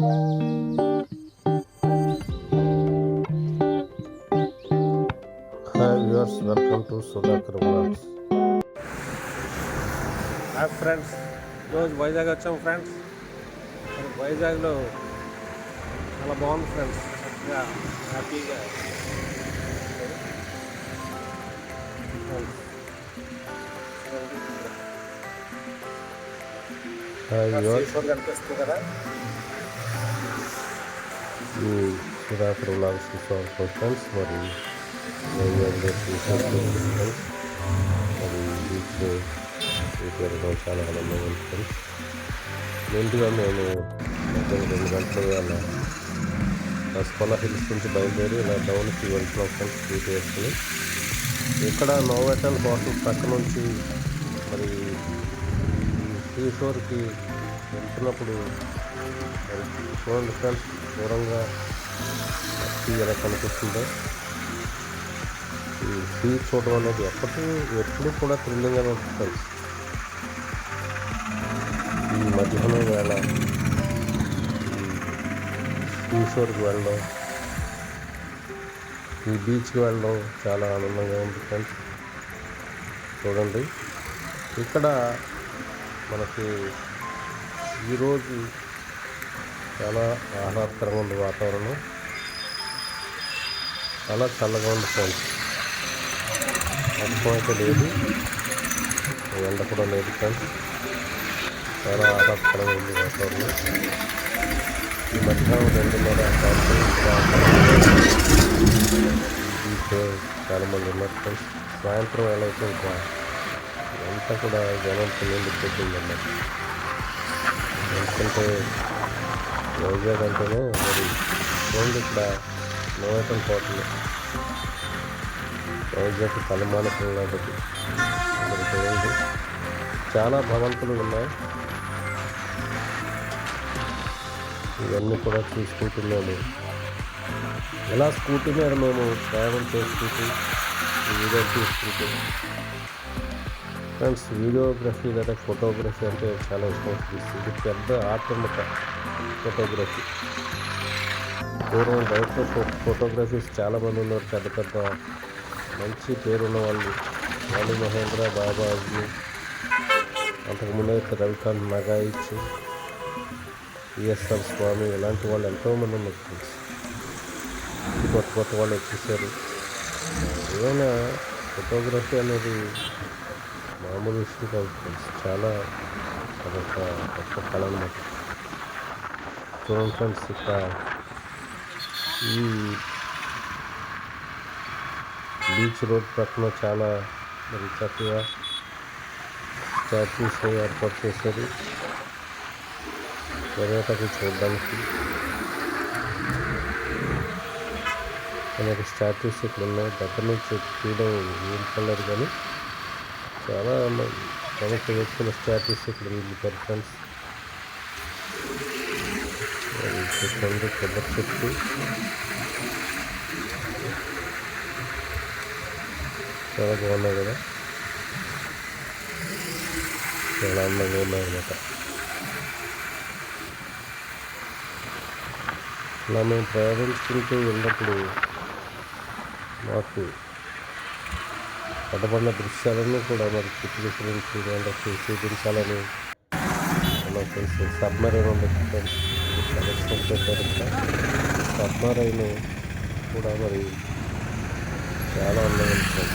Hi viewers, welcome to Sudhakar vlogs. Hi friends, ఈరోజు వైజాగ్ వచ్చాము friends. వైజాగ్లో చాలా బాగుంది ఫ్రెండ్స్, చక్కగా హ్యాపీగా. హాయ్ వ్యూవర్స్, కనిపిస్తుంది కదా ఈ సుధాకర్ వ్లాగ్స్ చూసుకోవాలి ఫ్రెండ్స్. మరి వైజాగ్లో ఫ్రెండ్స్, మరి బీచ్ చూపించడం చాలా ఆనందంగా ఉంది ఫ్రెండ్స్. ముందుగా మేము మధ్యాహ్నం 2 గంటల వేళ రస్పల్లా హిల్స్ నుంచి బయలుదేరి ఇలా డౌన్కి వెళ్తున్నాం ఫ్రెండ్స్. బీచ్ వేసుకుని ఇక్కడ నోవెటల్ హోటల్ పక్క నుంచి మరి సీ షోర్కి వెళ్తున్నప్పుడు మరి చూడండి ఫ్రెండ్స్, దూరంగా సీ ఎలా కనిపిస్తుందో. ఈ సీ చూడడం అనేది ఎప్పుడు కూడా థ్రిల్లింగ్గానే ఉంటుంది ఫ్రెండ్స్. ఈ మధ్యాహ్నం వేళ సీ షోర్కి వెళ్ళడం, ఈ బీచ్కి వెళ్ళడం చాలా ఆనందంగా ఉంది ఫ్రెండ్స్. చూడండి, ఇక్కడ మనకి ఈరోజు చాలా ఆహ్లాదకరంగా ఉంది వాతావరణం. చాలా చల్లగా ఉంది ఫ్రెండ్స్. వర్షం అయితే లేదు, ఎండ కూడా లేదు ఫ్రెండ్స్. చాలా ఆహ్లాదకరంగా ఉంది వాతావరణం. ఈ మధ్యాహ్నం 2:30 చాలామంది ఉన్నారు ఫ్రెండ్స్. సాయంత్రం వేళ అయితే ఇంకా అంతా కూడా జనంతో నిండిపోతుంది అన్నమాట. ఎందుకంటే వైజాగ్ అంటేనే మరి చూడండి, ఇక్కడ నోవెటల్ హోటల్ వైజాగ్ తలమానికం కాబట్టి మరి చూడండి, చాలా భవంతులు ఉన్నాయి. ఇవన్నీ కూడా చూసుకుంటున్నాము. ఇలా స్కూటీ మీద మేము ప్రయాణం చేసుకుంటూ ఈ వీడియో తీసుకుంటూ ఫ్రెండ్స్, వీడియోగ్రఫీ లేదా ఫోటోగ్రఫీ అంటే చాలా ఇష్టం. ఇది పెద్ద ఆర్ట్ అన్నమాట, ఫోటోగ్రఫీ. పూర్వం బయటలో ఫోటోగ్రఫీస్ చాలామంది ఉన్నారు, పెద్ద పెద్ద మంచి పేరున్న వాళ్ళు. వాణి మహేంద్ర, బాబాజీ, అంతకుముందు అయితే రవికాంత్ నగాయిచ్, ఈఎస్ఆర్ స్వామి, ఇలాంటి వాళ్ళు ఎంతోమంది ఉన్నారు ఫ్రెండ్స్. కొత్త వాళ్ళు వచ్చేసారు. ఏమైనా ఫోటోగ్రఫీ అనేది మామూలు విషయం కాదు ఫ్రెండ్స్. చాలా అదొక గొప్ప కళ అన్నమాట. చూడండి ఫ్రెండ్స్, ఇక్కడ ఈ బీచ్ రోడ్ పక్కన చాలా మరి చక్కగా స్టాచ్యూస్ ఏర్పాటు చేశారు పర్యాటకులు చూడడానికి. అనేక స్టాచ్యూస్ ఇక్కడ ఉన్నాయి. దగ్గర నుంచి తీయడం వీలు పడలేదు, కానీ చాలా ప్రముఖ వ్యక్తుల స్టాచ్యూస్ ఇక్కడ నిలిపారు ఫ్రెండ్స్. చూడండి, కొబ్బరి చెట్టు చాలా బాగున్నాయి కదా, చాలా అందంగా ఉన్నాయి అన్నమాట. ఇలా మేము ప్రయాణించుకుంటూ వెళ్ళినప్పుడు మాకు పడబడిన దృశ్యాలన్నీ కూడా మరి చిత్రీకరించి చూపించాలని నాకు తెలిసి సబ్మరైన్ ఉండొచ్చు ఫ్రెండ్స్. చాలా ఇష్టం పెట్టారు. సబ్మరైన్ కూడా మరి చాలా అందంగా ఉంటుంది.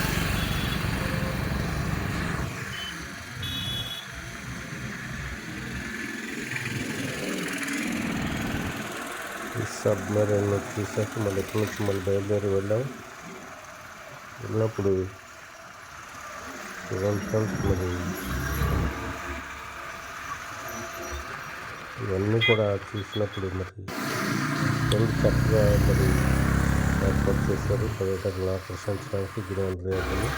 ఈ సబ్మరైన్ చూసాక మళ్ళీ ఎక్కడి నుంచి మళ్ళీ బయలుదేరి వెళ్ళినప్పుడు ఫ్రెండ్స్ మరి ఇవన్నీ కూడా చూసినప్పుడు మరి చక్కగా మరి ఏర్పాటు చేశారు పర్యాటకులను ఆకర్షించడానికి గిరివంతయాత్రని.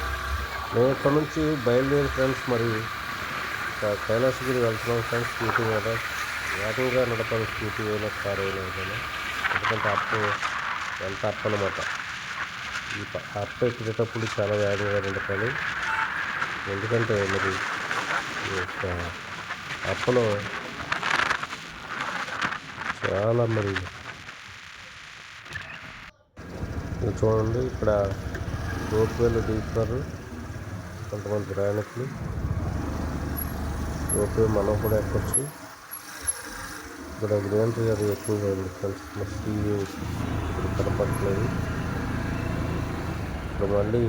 మేము ఇక్కడ నుంచి బయలుదేరి ఫ్రెండ్స్ మరి కైలాసగిరి వెళ్తున్నాం ఫ్రెండ్స్. స్కూటీ మీద వేగంగా నడపాలి, స్కూటీ అయినా కారు అయినా ఏదైనా. ఎందుకంటే ఎంత అన్నమాట. ఈ ఎక్కేటప్పుడు చాలా వేగంగా నడపాలి. ఎందుకంటే మరి ఈ యొక్క అప్పలో చాలా మరి చూడండి, ఇక్కడ రోప్వేలో దిగుతున్నారు కొంతమంది ప్రయాణికులు. రోప్వే మనం కూడా ఎక్కొచ్చు. ఇక్కడ గ్రీనరీ అది ఎక్కువగా ఉంది ఫ్రెండ్స్. మస్తీ ఇప్పుడు కనపడట్లేదు. ఇక్కడ మళ్ళీ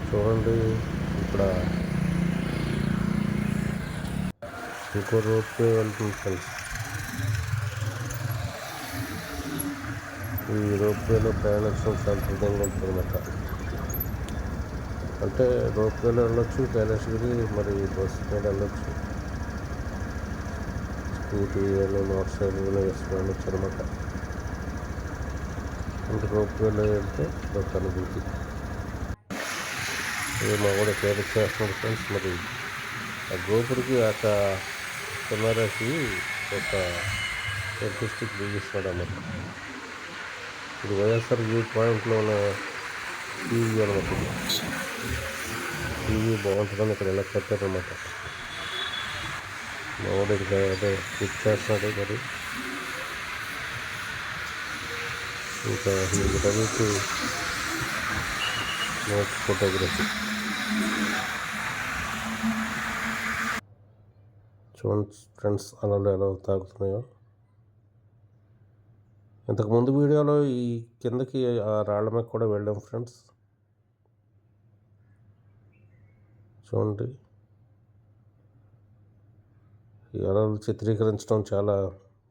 చూడండి, ఇక్కడ ఇంకో రోప్వే వెళ్తుంది ఫ్రెండ్స్. ఈ రోప్వేలో ప్రయాణించడం చాలా సులభంగా ఉంటుందన్నమాట. అంటే రోప్వేలో వెళ్ళొచ్చు, కైలాసగిరి మరి బస్సు మీద వెళ్ళొచ్చు, స్కూటీ అని మోటార్ సైకిల్ వెళ్ళొచ్చు అనమాట. అంటే రోప్వేలో వెళ్తే ఒక అనుభూతి. ఇది మా కూడా కేర్ చేస్తున్నాడు ఫ్రెండ్స్. మరి ఆ గోపురికి ఆ కెమెరాకి ఒక స్టిక్ బిగిస్తున్నాడు అన్నమాట. ఇది వైఎస్ఆర్ వ్యూ పాయింట్లో ఉన్న టీవీ అనమాట. టీవీ బాగుంటుందని ఇక్కడ ఎలా కట్టారనమాట. మామూలు ఇంకా అదే క్లిక్ చేస్తున్నాడు. మరి ఇంకా వీటన్నిటి ఫోటోగ్రఫీ చూడండి ఫ్రెండ్స్, అలలు ఎలా తాగుతున్నాయో. ఇంతకుముందు వీడియోలో ఈ కిందకి ఆ రాళ్ళ మీద కూడా వెళ్ళాం ఫ్రెండ్స్. చూడండి, ఈ అలలు చిత్రీకరించడం చాలా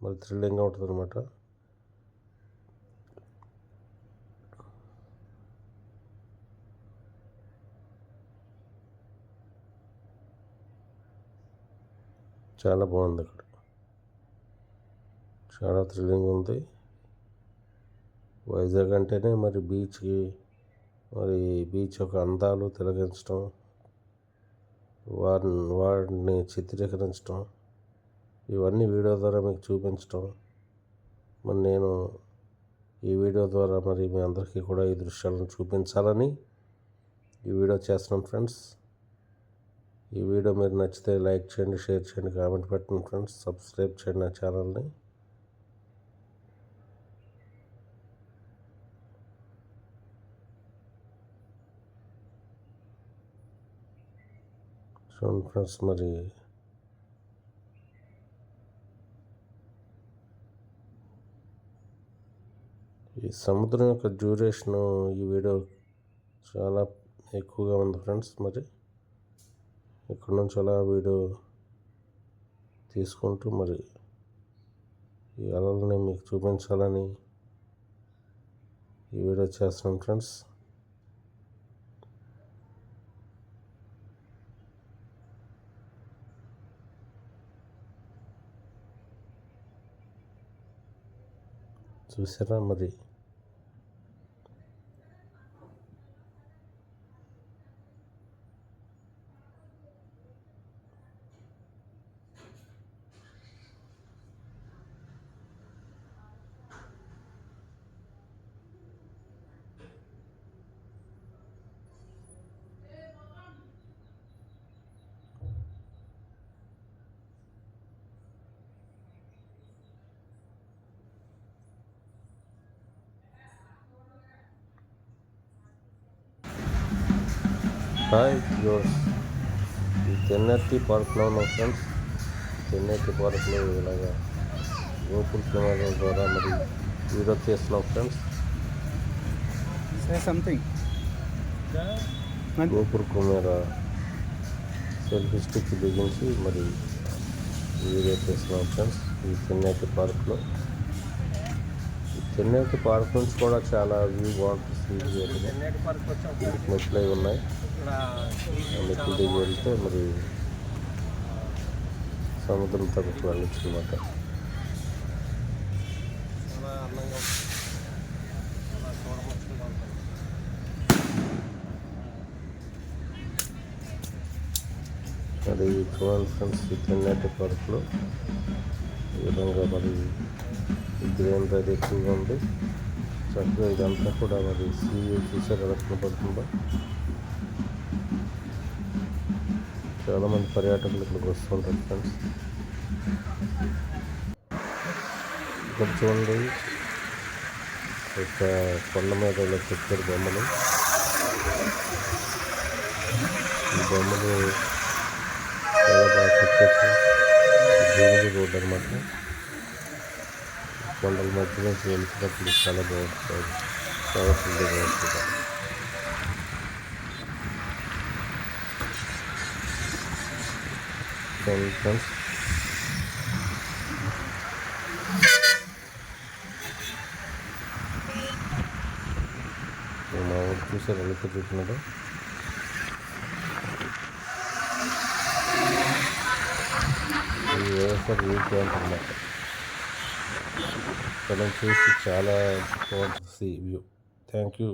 మరి థ్రిల్లింగ్గా ఉంటుంది అనమాట. చాలా బాగుంది. అక్కడ చాలా థ్రిల్లింగ్ ఉంది. వైజాగ్ అంటేనే మరి బీచ్కి, మరి బీచ్ యొక్క అందాలు తిలకించడం, వాటిని చిత్రీకరించడం, ఇవన్నీ వీడియో ద్వారా మీకు చూపించడం. మరి నేను ఈ వీడియో ద్వారా మరి మీ అందరికీ కూడా ఈ దృశ్యాలను చూపించాలని ఈ వీడియో చేస్తున్నాను ఫ్రెండ్స్. ఈ వీడియో మీరు నచ్చితే లైక్ చేయండి, షేర్ చేయండి, కామెంట్ పెట్టండి ఫ్రెండ్స్. సబ్స్క్రైబ్ చేయండి నా ఛానల్ని. చూడండి ఫ్రెండ్స్, మరి ఈ సముద్రం యొక్క డ్యూరేషను ఈ వీడియో చాలా ఎక్కువగా ఉంది ఫ్రెండ్స్. మరి ఇక్కడ నుంచి అలా వీడియో తీసుకుంటూ మరి ఈ అలలని మీకు చూపించాలని ఈ వీడియో చేస్తున్నాను ఫ్రెండ్స్. చూసారా మరి హాయ్ వ్యూవర్స్, ఈ తెన్నెత్తి పార్క్లో ఉన్నాం ఫ్రెండ్స్. తెన్నెత్తి పార్క్లో ఇలాగా గోపుల్ కెమెరా ద్వారా మరి వీడియో తీస్తున్నాం ఫ్రెండ్స్. గోపుల్ కెమెరా సెల్ఫీ స్టిక్ బిగించి మరి వీడియో తీస్తున్నాం ఫ్రెండ్స్. ఈ తెన్నెత్తి పార్క్లో, ఈ తెన్నెత్తి పార్క్ నుంచి కూడా చాలా వ్యూ బాగుంటుంది. మెట్లు అవి ఉన్నాయి. మెట్లు దిగి వెళ్తే మరి సముద్రం తగ్గుకు వెళ్ళచ్చు అనమాట. మరి చూడండి ఫ్రెండ్స్, ఈ తెన్నెత్తి పార్క్లో ఈ విధంగా మరి గ్రీనరీ ఎక్కువగా ఉంది. చక్కగా ఇదంతా కూడా మరి సీ చూసారు ఎలా కనపడుతుందో. చాలామంది పర్యాటకులు ఇక్కడికి వస్తుంటారు ఫ్రెండ్స్. ఇక్కడ చూడండి ఒక కొండ మీద ఇలా చెక్కారు బొమ్మలు. ఈ బొమ్మలు చాలా బాగా చెక్కారు. గ్రీనరీ రోడ్ అనమాట. కొండల మధ్య నుంచి వెళ్తున్నప్పుడు చాలా బాగుంటుంది. పవర్ఫుల్గా బాగుంటుంది. ఫ్రెండ్స్ మా ఊరు చూసారు ఎలా తిరుగుతున్నాడు. ఇది వైఎస్ఆర్ వ్యూ పాయింట్ అన్నమాట. ఇక్కడ చూసి చాలా బాగుంటుంది view. Thank you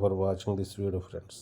for watching this video friends.